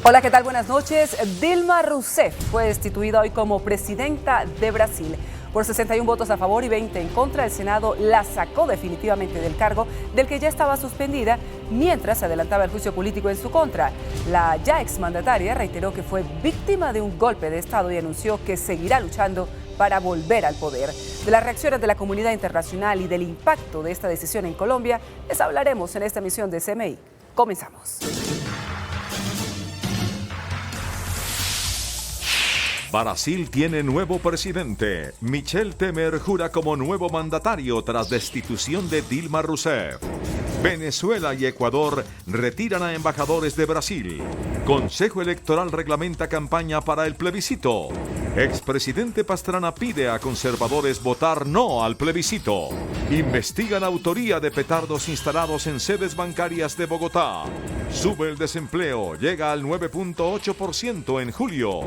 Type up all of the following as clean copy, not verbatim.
Hola, ¿qué tal? Buenas noches. Dilma Rousseff fue destituida hoy como presidenta de Brasil. Por 61 votos a favor y 20 en contra, el Senado la sacó definitivamente del cargo del que ya estaba suspendida mientras se adelantaba el juicio político en su contra. La ya exmandataria reiteró que fue víctima de un golpe de Estado y anunció que seguirá luchando para volver al poder. De las reacciones de la comunidad internacional y del impacto de esta decisión en Colombia, les hablaremos en esta emisión de CMI. Comenzamos. Brasil tiene nuevo presidente. Michel Temer jura como nuevo mandatario tras destitución de Dilma Rousseff. Venezuela y Ecuador retiran a embajadores de Brasil. Consejo Electoral reglamenta campaña para el plebiscito. Expresidente Pastrana pide a conservadores votar no al plebiscito. Investigan autoría de petardos instalados en sedes bancarias de Bogotá. Sube el desempleo, llega al 9.8% en julio.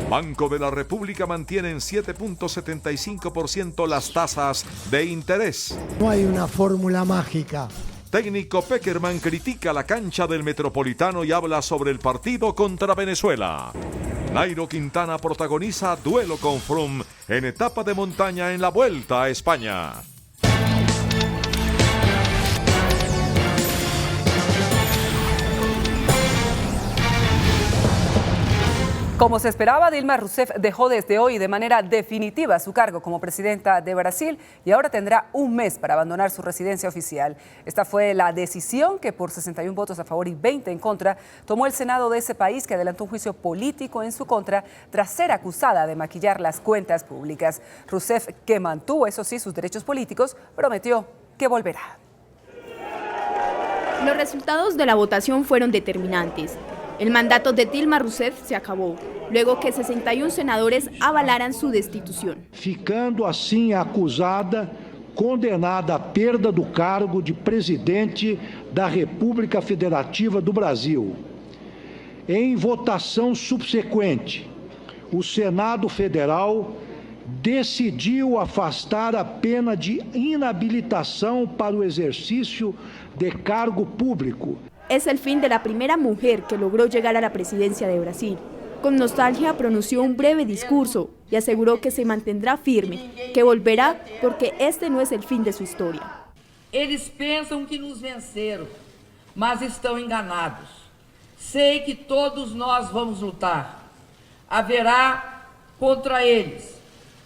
Banco de la República mantiene en 7.75% las tasas de interés. No hay una fórmula mágica. Técnico Pekerman critica la cancha del Metropolitano y habla sobre el partido contra Venezuela. Nairo Quintana protagoniza duelo con Froome en etapa de montaña en la Vuelta a España. Como se esperaba, Dilma Rousseff dejó desde hoy de manera definitiva su cargo como presidenta de Brasil y ahora tendrá un mes para abandonar su residencia oficial. Esta fue la decisión que por 61 votos a favor y 20 en contra tomó el Senado de ese país, que adelantó un juicio político en su contra tras ser acusada de maquillar las cuentas públicas. Rousseff, que mantuvo, eso sí, sus derechos políticos, prometió que volverá. Los resultados de la votación fueron determinantes. El mandato de Dilma Rousseff se acabó, luego que 61 senadores avalaran su destitución. Ficando assim acusada, condenada à perda do cargo de presidente da República Federativa do Brasil. Em votação subsequente, o Senado Federal decidiu afastar a pena de inhabilitação para o exercício de cargo público. Es el fin de la primera mujer que logró llegar a la presidencia de Brasil. Con nostalgia pronunció un breve discurso y aseguró que se mantendrá firme, que volverá porque este no es el fin de su historia. Eles pensam que nos venceram, mas estão enganados. Sei que todos nós vamos lutar. Haverá contra eles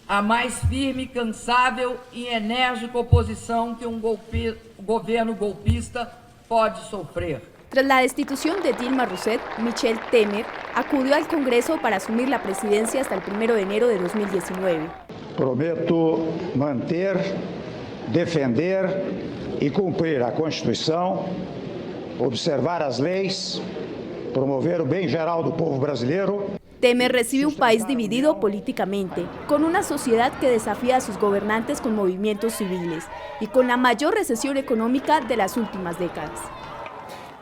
a mais firme, cansável e enérgica oposição que governo golpista pode sofrer. Tras la destitución de Dilma Rousseff, Michel Temer acudió al Congreso para asumir la presidencia hasta el 1 de enero de 2019. Prometo manter, defender e cumprir a Constituição, observar as leis, promover o bem geral do povo brasileiro. Temer recibe un país dividido políticamente, con una sociedad que desafía a sus gobernantes con movimientos civiles y con la mayor recesión económica de las últimas décadas.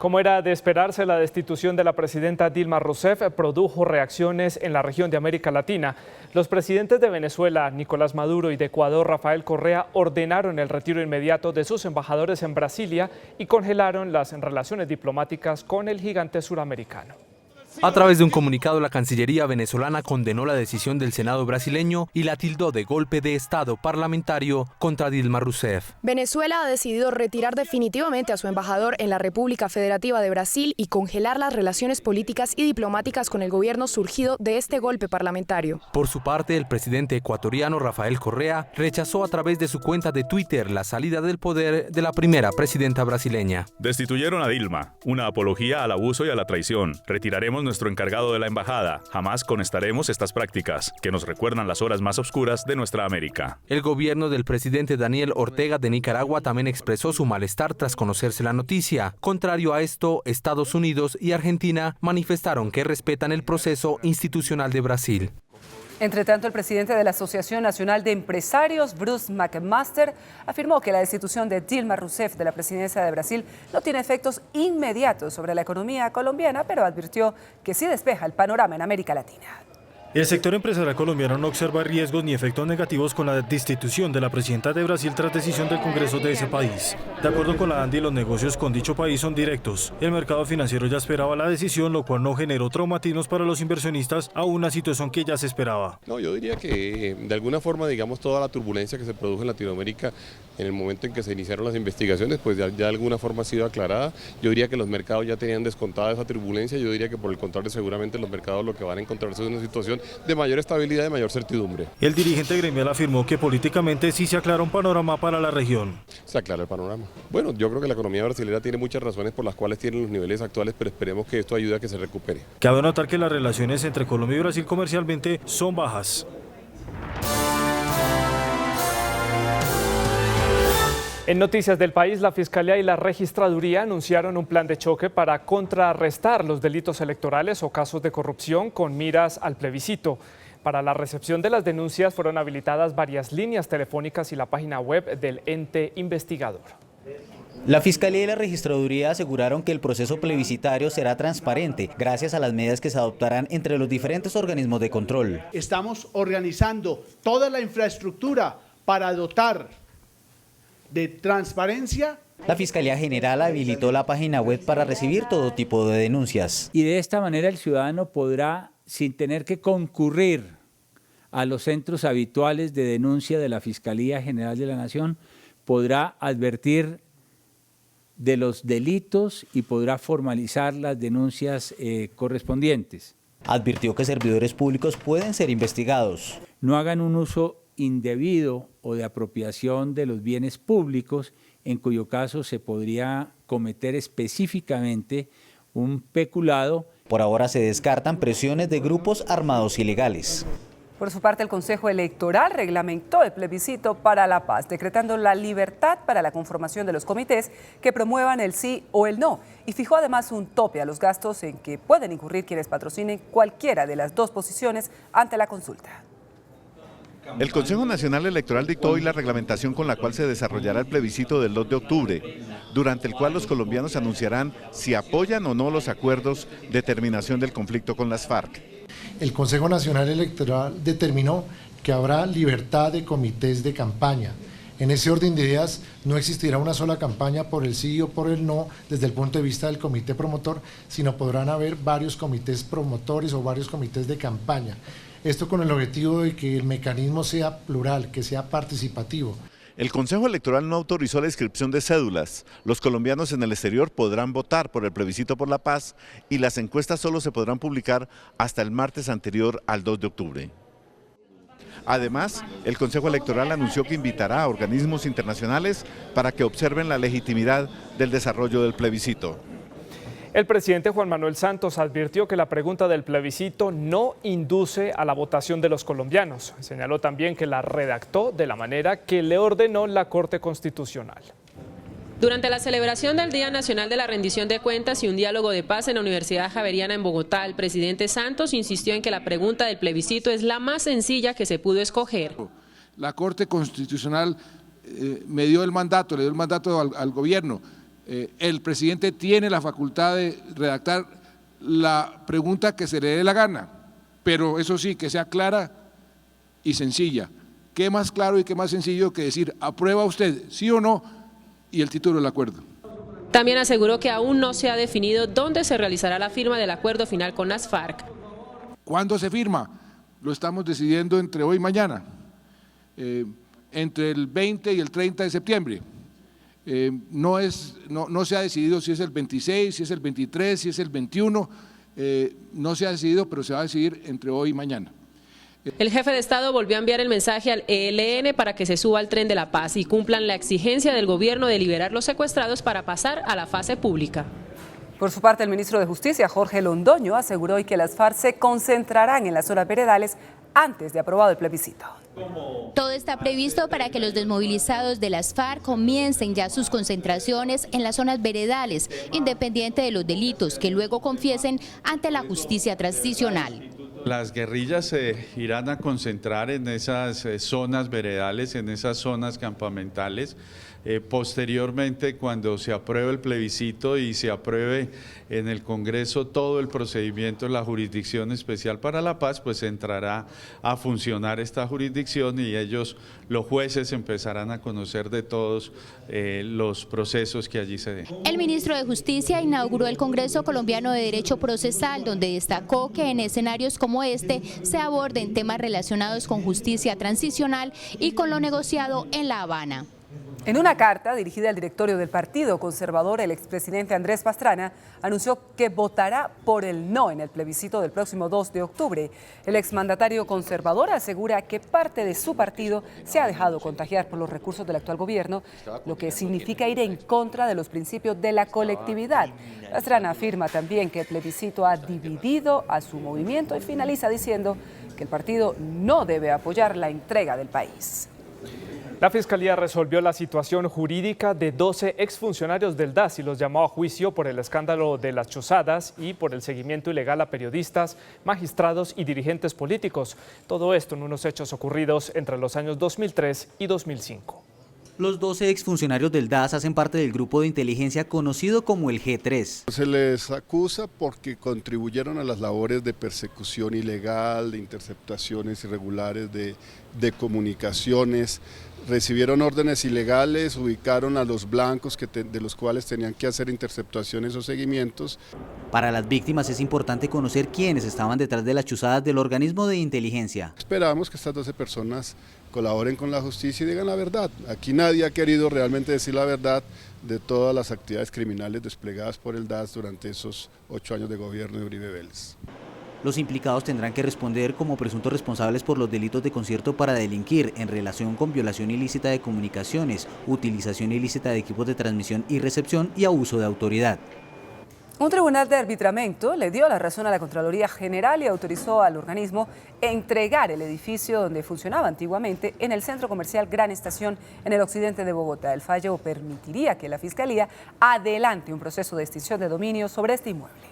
Como era de esperarse, la destitución de la presidenta Dilma Rousseff produjo reacciones en la región de América Latina. Los presidentes de Venezuela, Nicolás Maduro, y de Ecuador, Rafael Correa, ordenaron el retiro inmediato de sus embajadores en Brasilia y congelaron las relaciones diplomáticas con el gigante suramericano. A través de un comunicado, la Cancillería venezolana condenó la decisión del Senado brasileño y la tildó de golpe de Estado parlamentario contra Dilma Rousseff. Venezuela ha decidido retirar definitivamente a su embajador en la República Federativa de Brasil y congelar las relaciones políticas y diplomáticas con el gobierno surgido de este golpe parlamentario. Por su parte, el presidente ecuatoriano Rafael Correa rechazó a través de su cuenta de Twitter la salida del poder de la primera presidenta brasileña. Destituyeron a Dilma, una apología al abuso y a la traición. Retiraremos nuestro encargado de la embajada. Jamás contestaremos estas prácticas que nos recuerdan las horas más oscuras de nuestra América. El gobierno del presidente Daniel Ortega de Nicaragua también expresó su malestar tras conocerse la noticia. Contrario a esto, Estados Unidos y Argentina manifestaron que respetan el proceso institucional de Brasil. Entre tanto, el presidente de la Asociación Nacional de Empresarios, Bruce McMaster, afirmó que la destitución de Dilma Rousseff de la presidencia de Brasil no tiene efectos inmediatos sobre la economía colombiana, pero advirtió que sí despeja el panorama en América Latina. El sector empresarial colombiano no observa riesgos ni efectos negativos con la destitución de la presidenta de Brasil tras decisión del Congreso de ese país. De acuerdo con la ANDI, los negocios con dicho país son directos. El mercado financiero ya esperaba la decisión, lo cual no generó traumatismos para los inversionistas a una situación que ya se esperaba. No, yo diría que de alguna forma, digamos, toda la turbulencia que se produjo en Latinoamérica en el momento en que se iniciaron las investigaciones, pues ya de alguna forma ha sido aclarada. Yo diría que los mercados ya tenían descontada esa turbulencia. Yo diría que por el contrario, seguramente los mercados lo que van a encontrarse es una situación de mayor estabilidad y de mayor certidumbre. El dirigente gremial afirmó que políticamente sí se aclara un panorama para la región. Se aclara el panorama. Bueno, yo creo que la economía brasileña tiene muchas razones por las cuales tienen los niveles actuales, pero esperemos que esto ayude a que se recupere. Cabe notar que las relaciones entre Colombia y Brasil comercialmente son bajas. En noticias del país, la Fiscalía y la Registraduría anunciaron un plan de choque para contrarrestar los delitos electorales o casos de corrupción con miras al plebiscito. Para la recepción de las denuncias fueron habilitadas varias líneas telefónicas y la página web del ente investigador. La Fiscalía y la Registraduría aseguraron que el proceso plebiscitario será transparente gracias a las medidas que se adoptarán entre los diferentes organismos de control. Estamos organizando toda la infraestructura para dotar de transparencia. La Fiscalía General habilitó la página web para recibir todo tipo de denuncias. Y de esta manera el ciudadano podrá, sin tener que concurrir a los centros habituales de denuncia de la Fiscalía General de la Nación, podrá advertir de los delitos y podrá formalizar las denuncias correspondientes. Advirtió que servidores públicos pueden ser investigados. No hagan un uso indebido o de apropiación de los bienes públicos, en cuyo caso se podría cometer específicamente un peculado. Por ahora se descartan presiones de grupos armados ilegales. Por su parte, el Consejo Electoral reglamentó el plebiscito para la paz, decretando la libertad para la conformación de los comités que promuevan el sí o el no, y fijó además un tope a los gastos en que pueden incurrir quienes patrocinen cualquiera de las dos posiciones ante la consulta. El Consejo Nacional Electoral dictó hoy la reglamentación con la cual se desarrollará el plebiscito del 2 de octubre, durante el cual los colombianos anunciarán si apoyan o no los acuerdos de terminación del conflicto con las FARC. El Consejo Nacional Electoral determinó que habrá libertad de comités de campaña. En ese orden de ideas no existirá una sola campaña por el sí o por el no desde el punto de vista del comité promotor, sino podrán haber varios comités promotores o varios comités de campaña. Esto con el objetivo de que el mecanismo sea plural, que sea participativo. El Consejo Electoral no autorizó la inscripción de cédulas. Los colombianos en el exterior podrán votar por el plebiscito por la paz y las encuestas solo se podrán publicar hasta el martes anterior al 2 de octubre. Además, el Consejo Electoral anunció que invitará a organismos internacionales para que observen la legitimidad del desarrollo del plebiscito. El presidente Juan Manuel Santos advirtió que la pregunta del plebiscito no induce a la votación de los colombianos. Señaló también que la redactó de la manera que le ordenó la Corte Constitucional. Durante la celebración del Día Nacional de la Rendición de Cuentas y un diálogo de paz en la Universidad Javeriana en Bogotá, el presidente Santos insistió en que la pregunta del plebiscito es la más sencilla que se pudo escoger. La Corte Constitucional me dio el mandato, le dio el mandato al gobierno. El presidente tiene la facultad de redactar la pregunta que se le dé la gana, pero eso sí, que sea clara y sencilla. ¿Qué más claro y qué más sencillo que decir, aprueba usted, sí o no, y el título del acuerdo? También aseguró que aún no se ha definido dónde se realizará la firma del acuerdo final con las FARC. ¿Cuándo se firma? Lo estamos decidiendo entre hoy y mañana, entre el 20 y el 30 de septiembre. No se ha decidido si es el 26, si es el 23, si es el 21, no se ha decidido, pero se va a decidir entre hoy y mañana. El jefe de Estado volvió a enviar el mensaje al ELN para que se suba al tren de la paz y cumplan la exigencia del gobierno de liberar los secuestrados para pasar a la fase pública. Por su parte, el ministro de Justicia, Jorge Londoño, aseguró hoy que las FARC se concentrarán en las zonas veredales antes de aprobado el plebiscito. Todo está previsto para que los desmovilizados de las FARC comiencen ya sus concentraciones en las zonas veredales, independiente de los delitos, que luego confiesen ante la justicia transicional. Las guerrillas se irán a concentrar en esas zonas veredales, en esas zonas campamentales, posteriormente, cuando se apruebe el plebiscito y se apruebe en el Congreso todo el procedimiento en la Jurisdicción Especial para la Paz, pues entrará a funcionar esta jurisdicción y ellos, los jueces, empezarán a conocer de todos los procesos que allí se den. El ministro de Justicia inauguró el Congreso Colombiano de Derecho Procesal, donde destacó que en escenarios como este se aborden temas relacionados con justicia transicional y con lo negociado en La Habana. En una carta dirigida al directorio del Partido Conservador, el expresidente Andrés Pastrana anunció que votará por el no en el plebiscito del próximo 2 de octubre. El exmandatario conservador asegura que parte de su partido se ha dejado contagiar por los recursos del actual gobierno, lo que significa ir en contra de los principios de la colectividad. Pastrana afirma también que el plebiscito ha dividido a su movimiento y finaliza diciendo que el partido no debe apoyar la entrega del país. La Fiscalía resolvió la situación jurídica de 12 exfuncionarios del DAS y los llamó a juicio por el escándalo de las chozadas y por el seguimiento ilegal a periodistas, magistrados y dirigentes políticos. Todo esto en unos hechos ocurridos entre los años 2003 y 2005. Los 12 exfuncionarios del DAS hacen parte del grupo de inteligencia conocido como el G3. Se les acusa porque contribuyeron a las labores de persecución ilegal, de interceptaciones irregulares de comunicaciones, recibieron órdenes ilegales, ubicaron a los blancos de los cuales tenían que hacer interceptaciones o seguimientos. Para las víctimas es importante conocer quiénes estaban detrás de las chuzadas del organismo de inteligencia. Esperamos que estas 12 personas colaboren con la justicia y digan la verdad. Aquí nadie ha querido realmente decir la verdad de todas las actividades criminales desplegadas por el DAS durante esos 8 años de gobierno de Uribe Vélez. Los implicados tendrán que responder como presuntos responsables por los delitos de concierto para delinquir en relación con violación ilícita de comunicaciones, utilización ilícita de equipos de transmisión y recepción y abuso de autoridad. Un tribunal de arbitramiento le dio la razón a la Contraloría General y autorizó al organismo entregar el edificio donde funcionaba antiguamente en el centro comercial Gran Estación en el occidente de Bogotá. El fallo permitiría que la Fiscalía adelante un proceso de extinción de dominio sobre este inmueble.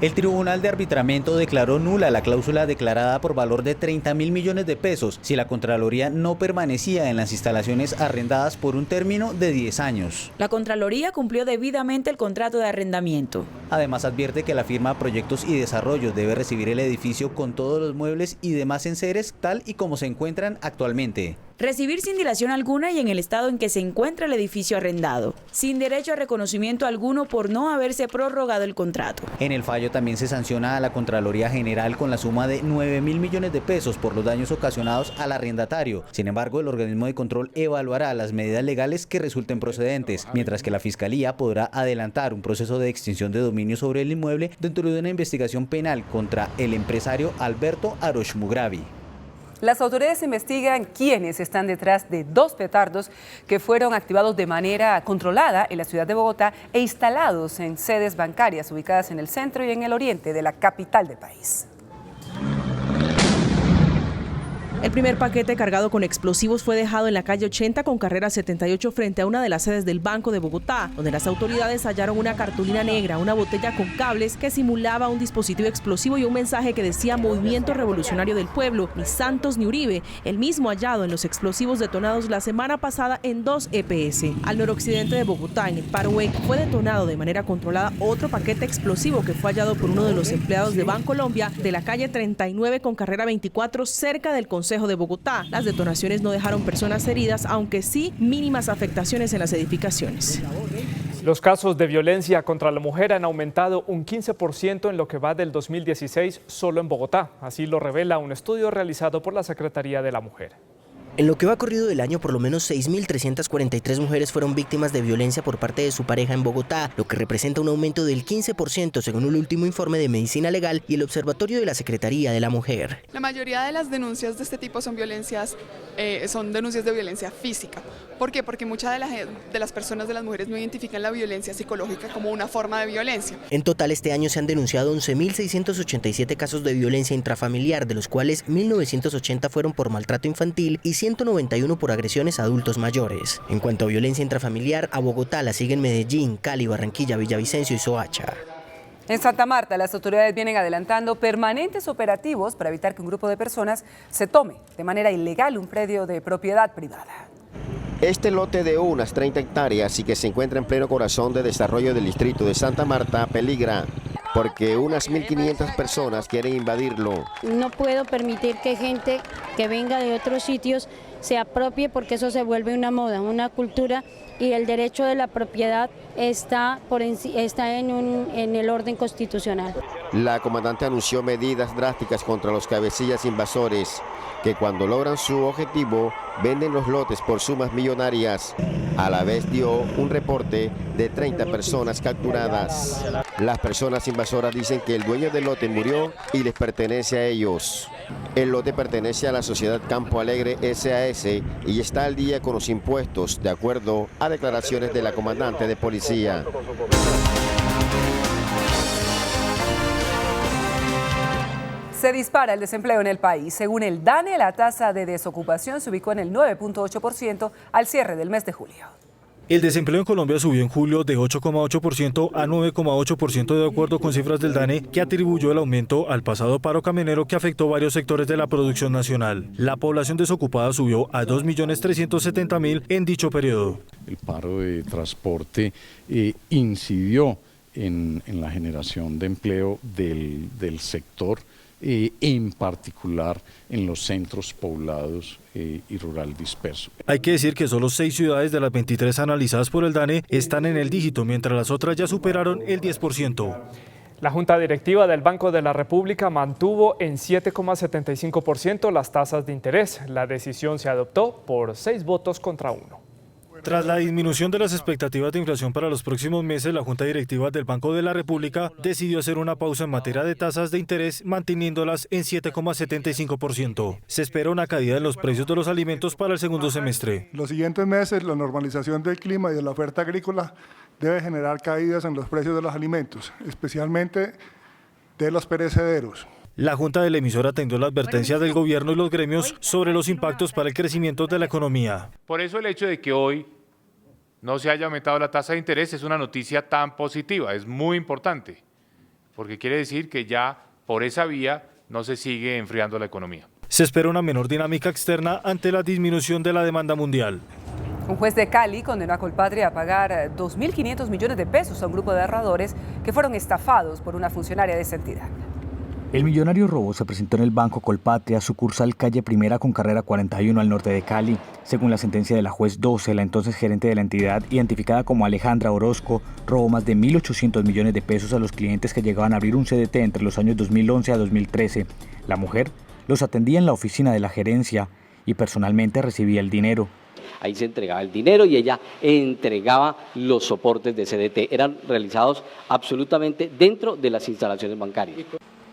El Tribunal de Arbitramiento declaró nula la cláusula declarada por valor de 30.000 millones de pesos si la Contraloría no permanecía en las instalaciones arrendadas por un término de 10 años. La Contraloría cumplió debidamente el contrato de arrendamiento. Además advierte que la firma Proyectos y Desarrollos debe recibir el edificio con todos los muebles y demás enseres tal y como se encuentran actualmente. Recibir sin dilación alguna y en el estado en que se encuentra el edificio arrendado, sin derecho a reconocimiento alguno por no haberse prorrogado el contrato. En el fallo también se sanciona a la Contraloría General con la suma de 9.000 millones de pesos por los daños ocasionados al arrendatario. Sin embargo, el organismo de control evaluará las medidas legales que resulten procedentes, mientras que la Fiscalía podrá adelantar un proceso de extinción de dominio sobre el inmueble dentro de una investigación penal contra el empresario Alberto Arosh Mugravi. Las autoridades investigan quiénes están detrás de 2 petardos que fueron activados de manera controlada en la ciudad de Bogotá e instalados en sedes bancarias ubicadas en el centro y en el oriente de la capital del país. El primer paquete cargado con explosivos fue dejado en la calle 80 con carrera 78 frente a una de las sedes del Banco de Bogotá, donde las autoridades hallaron una cartulina negra, una botella con cables que simulaba un dispositivo explosivo y un mensaje que decía Movimiento Revolucionario del Pueblo, ni Santos ni Uribe, el mismo hallado en los explosivos detonados la semana pasada en 2 EPS. Al noroccidente de Bogotá, en el Parkway, fue detonado de manera controlada otro paquete explosivo que fue hallado por uno de los empleados de Bancolombia de la calle 39 con carrera 24 cerca del Consejo de Bogotá. Las detonaciones no dejaron personas heridas, aunque sí mínimas afectaciones en las edificaciones. Los casos de violencia contra la mujer han aumentado un 15% en lo que va del 2016 solo en Bogotá. Así lo revela un estudio realizado por la Secretaría de la Mujer. En lo que va corrido del año, por lo menos 6.343 mujeres fueron víctimas de violencia por parte de su pareja en Bogotá, lo que representa un aumento del 15% según el último informe de Medicina Legal y el Observatorio de la Secretaría de la Mujer. La mayoría de las denuncias de este tipo son denuncias de violencia física. ¿Por qué? Porque muchas de las personas, de las mujeres, no identifican la violencia psicológica como una forma de violencia. En total, este año se han denunciado 11.687 casos de violencia intrafamiliar, de los cuales 1.980 fueron por maltrato infantil y 191 por agresiones a adultos mayores. En cuanto a violencia intrafamiliar, a Bogotá la siguen Medellín, Cali, Barranquilla, Villavicencio y Soacha. En Santa Marta, las autoridades vienen adelantando permanentes operativos para evitar que un grupo de personas se tome de manera ilegal un predio de propiedad privada. Este lote de unas 30 hectáreas y que se encuentra en pleno corazón de desarrollo del distrito de Santa Marta peligra porque unas 1.500 personas quieren invadirlo. No puedo permitir que gente que venga de otros sitios se apropie porque eso se vuelve una moda, una cultura, y el derecho de la propiedad está en el orden constitucional. La comandante anunció medidas drásticas contra los cabecillas invasores que cuando logran su objetivo venden los lotes por sumas millonarias. A la vez dio un reporte de 30 personas capturadas. Las personas invasoras dicen que el dueño del lote murió y les pertenece a ellos. El lote pertenece a la sociedad Campo Alegre SAS y está al día con los impuestos, de acuerdo a declaraciones de la comandante de policía. Se dispara el desempleo en el país. Según el DANE, la tasa de desocupación se ubicó en el 9.8% al cierre del mes de julio. El desempleo en Colombia subió en julio de 8,8% a 9,8% de acuerdo con cifras del DANE, que atribuyó el aumento al pasado paro camionero que afectó varios sectores de la producción nacional. La población desocupada subió a 2.370.000 en dicho periodo. El paro de transporte incidió en la generación de empleo del sector, en particular en los centros poblados y rural disperso. Hay que decir que solo 6 ciudades de las 23 analizadas por el DANE están en el dígito, mientras las otras ya superaron el 10%. La Junta Directiva del Banco de la República mantuvo en 7,75% las tasas de interés. La decisión se adoptó por 6 votos contra 1. Tras la disminución de las expectativas de inflación para los próximos meses, la Junta Directiva del Banco de la República decidió hacer una pausa en materia de tasas de interés, manteniéndolas en 7,75%. Se espera una caída en los precios de los alimentos para el segundo semestre. Los siguientes meses, la normalización del clima y de la oferta agrícola debe generar caídas en los precios de los alimentos, especialmente de los perecederos. La Junta del Emisor atendió la advertencia del gobierno y los gremios sobre los impactos para el crecimiento de la economía. Por eso el hecho de que hoy no se haya aumentado la tasa de interés es una noticia tan positiva, es muy importante, porque quiere decir que ya por esa vía no se sigue enfriando la economía. Se espera una menor dinámica externa ante la disminución de la demanda mundial. Un juez de Cali condenó a Colpatria a pagar 2.500 millones de pesos a un grupo de ahorradores que fueron estafados por una funcionaria de esa entidad. El millonario robo se presentó en el Banco Colpatria, sucursal calle Primera con carrera 41 al norte de Cali. Según la sentencia de la juez 12, la entonces gerente de la entidad, identificada como Alejandra Orozco, robó más de 1.800 millones de pesos a los clientes que llegaban a abrir un CDT entre los años 2011 a 2013. La mujer los atendía en la oficina de la gerencia y personalmente recibía el dinero. Ahí se entregaba el dinero y ella entregaba los soportes de CDT. Eran realizados absolutamente dentro de las instalaciones bancarias.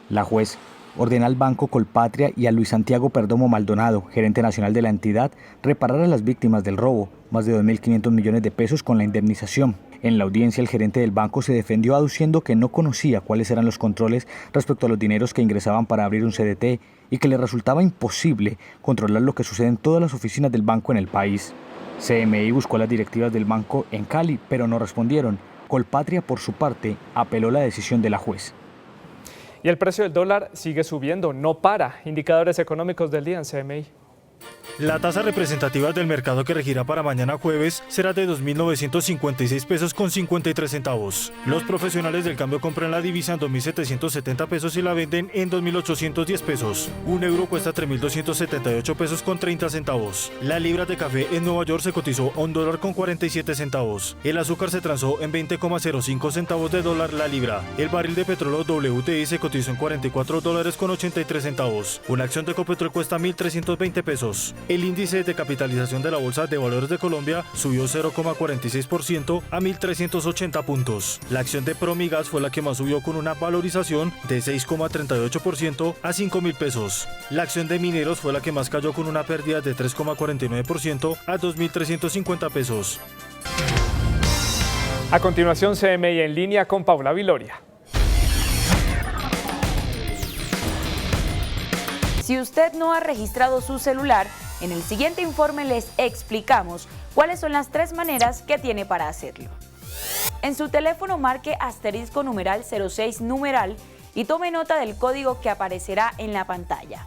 La juez ordena al Banco Colpatria y a Luis Santiago Perdomo Maldonado, gerente nacional de la entidad, reparar a las víctimas del robo, más de 2.500 millones de pesos con la indemnización. En la audiencia, el gerente del banco se defendió aduciendo que no conocía cuáles eran los controles respecto a los dineros que ingresaban para abrir un CDT y que le resultaba imposible controlar lo que sucede en todas las oficinas del banco en el país. CMI buscó a las directivas del banco en Cali, pero no respondieron. Colpatria, por su parte, apeló la decisión de la juez. Y el precio del dólar sigue subiendo, no para. Indicadores económicos del día en CMI. La tasa representativa del mercado que regirá para mañana jueves será de 2.956 pesos con 53 centavos. Los profesionales del cambio compran la divisa en 2.770 pesos y la venden en 2.810 pesos. Un euro cuesta 3.278 pesos con 30 centavos. La libra de café en Nueva York se cotizó a $1 con 47 centavos. El azúcar se transó en 20,05 centavos de dólar la libra. El barril de petróleo WTI se cotizó en $44 con 83 centavos. Una acción de Ecopetrol cuesta 1.320 pesos. El índice de capitalización de la Bolsa de Valores de Colombia subió 0,46% a 1.380 puntos. La acción de Promigas fue la que más subió con una valorización de 6,38% a 5.000 pesos. La acción de Mineros fue la que más cayó con una pérdida de 3,49% a 2.350 pesos. A continuación, CMI en línea con Paula Viloria. Si usted no ha registrado su celular, en el siguiente informe les explicamos cuáles son las 3 maneras que tiene para hacerlo. En su teléfono marque asterisco numeral 06 numeral y tome nota del código que aparecerá en la pantalla.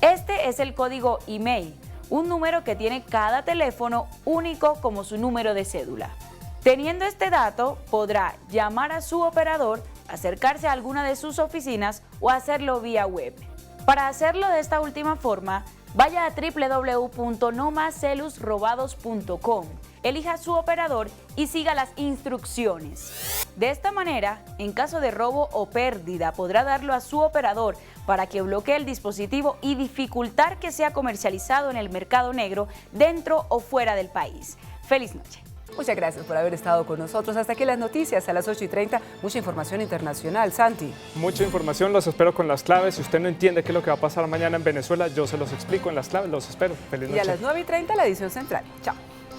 Este es el código email. un número que tiene cada teléfono único como su número de cédula. Teniendo este dato, podrá llamar a su operador, acercarse a alguna de sus oficinas o hacerlo vía web. Para hacerlo de esta última forma, vaya a www.nomascelusrobados.com, elija su operador y siga las instrucciones. De esta manera, en caso de robo o pérdida, podrá darlo a su operador para que bloquee el dispositivo y dificultar que sea comercializado en el mercado negro dentro o fuera del país. ¡Feliz noche! Muchas gracias por haber estado con nosotros. Hasta aquí las noticias a las 8:30. Mucha información internacional. Santi. Mucha información, los espero con las claves. Si usted no entiende qué es lo que va a pasar mañana en Venezuela, yo se los explico en las claves. Los espero. Feliz noche. Y a las 9:30 la edición central. Chao.